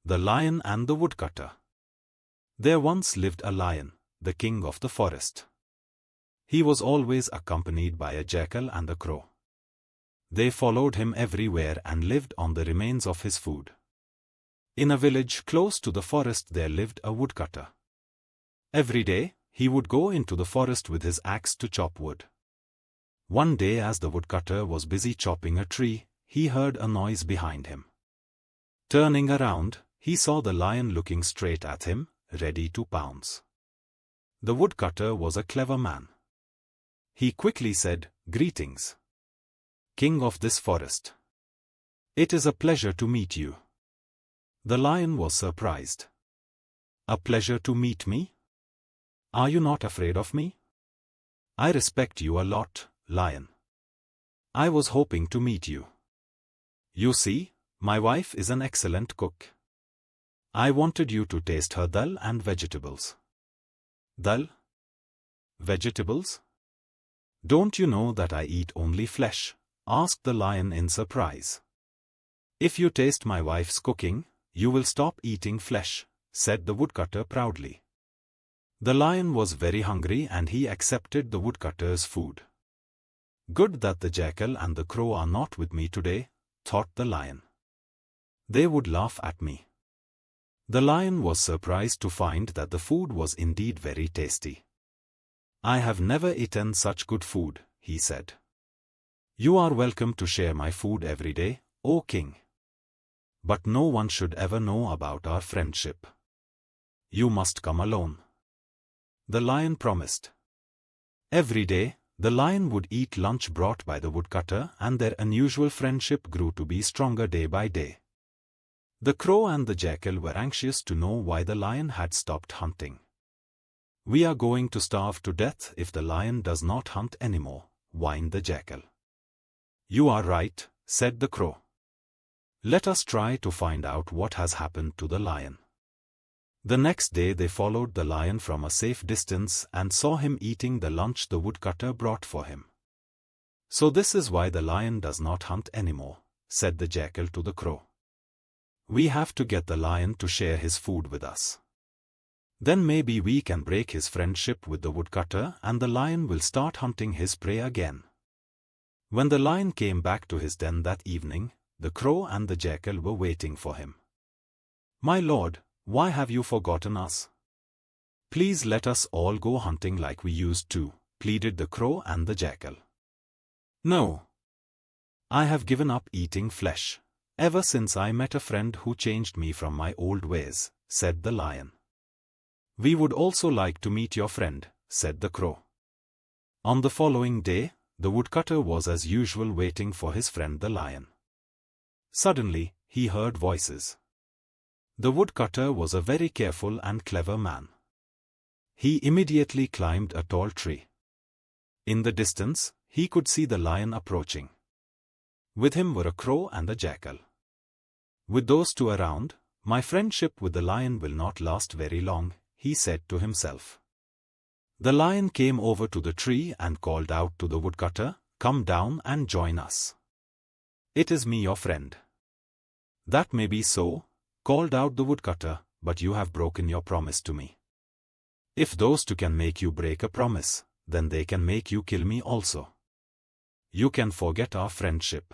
The Lion and the Woodcutter. There once lived a lion, the king of the forest. He was always accompanied by a jackal and a crow. They followed him everywhere and lived on the remains of his food. In a village close to the forest there lived a woodcutter. Every day, he would go into the forest with his axe to chop wood. One day as the woodcutter was busy chopping a tree, he heard a noise behind him. Turning around, he saw the lion looking straight at him, ready to pounce. The woodcutter was a clever man. He quickly said, "Greetings, king of this forest. It is a pleasure to meet you." The lion was surprised. "A pleasure to meet me? Are you not afraid of me? I respect you a lot, lion. I was hoping to meet you. You see, my wife is an excellent cook. I wanted you to taste her dal and vegetables." "Dal? Vegetables? Don't you know that I eat only flesh?" asked the lion in surprise. "If you taste my wife's cooking, you will stop eating flesh," said the woodcutter proudly. The lion was very hungry and he accepted the woodcutter's food. "Good that the jackal and the crow are not with me today," thought the lion. "They would laugh at me." The lion was surprised to find that the food was indeed very tasty. "I have never eaten such good food," he said. "You are welcome to share my food every day, O king. But no one should ever know about our friendship. You must come alone." The lion promised. Every day, the lion would eat lunch brought by the woodcutter and their unusual friendship grew to be stronger day by day. The crow and the jackal were anxious to know why the lion had stopped hunting. "We are going to starve to death if the lion does not hunt anymore," whined the jackal. "You are right," said the crow. "Let us try to find out what has happened to the lion." The next day they followed the lion from a safe distance and saw him eating the lunch the woodcutter brought for him. "So this is why the lion does not hunt anymore," said the jackal to the crow. "We have to get the lion to share his food with us. Then maybe we can break his friendship with the woodcutter and the lion will start hunting his prey again." When the lion came back to his den that evening, the crow and the jackal were waiting for him. "My lord, why have you forgotten us? Please let us all go hunting like we used to," pleaded the crow and the jackal. "No. I have given up eating flesh, ever since I met a friend who changed me from my old ways," said the lion. "We would also like to meet your friend," said the crow. On the following day, the woodcutter was as usual waiting for his friend the lion. Suddenly, he heard voices. The woodcutter was a very careful and clever man. He immediately climbed a tall tree. In the distance, he could see the lion approaching. With him were a crow and a jackal. "With those two around, my friendship with the lion will not last very long," he said to himself. The lion came over to the tree and called out to the woodcutter, "Come down and join us. It is me, your friend." "That may be so," called out the woodcutter, "but you have broken your promise to me. If those two can make you break a promise, then they can make you kill me also. You can forget our friendship."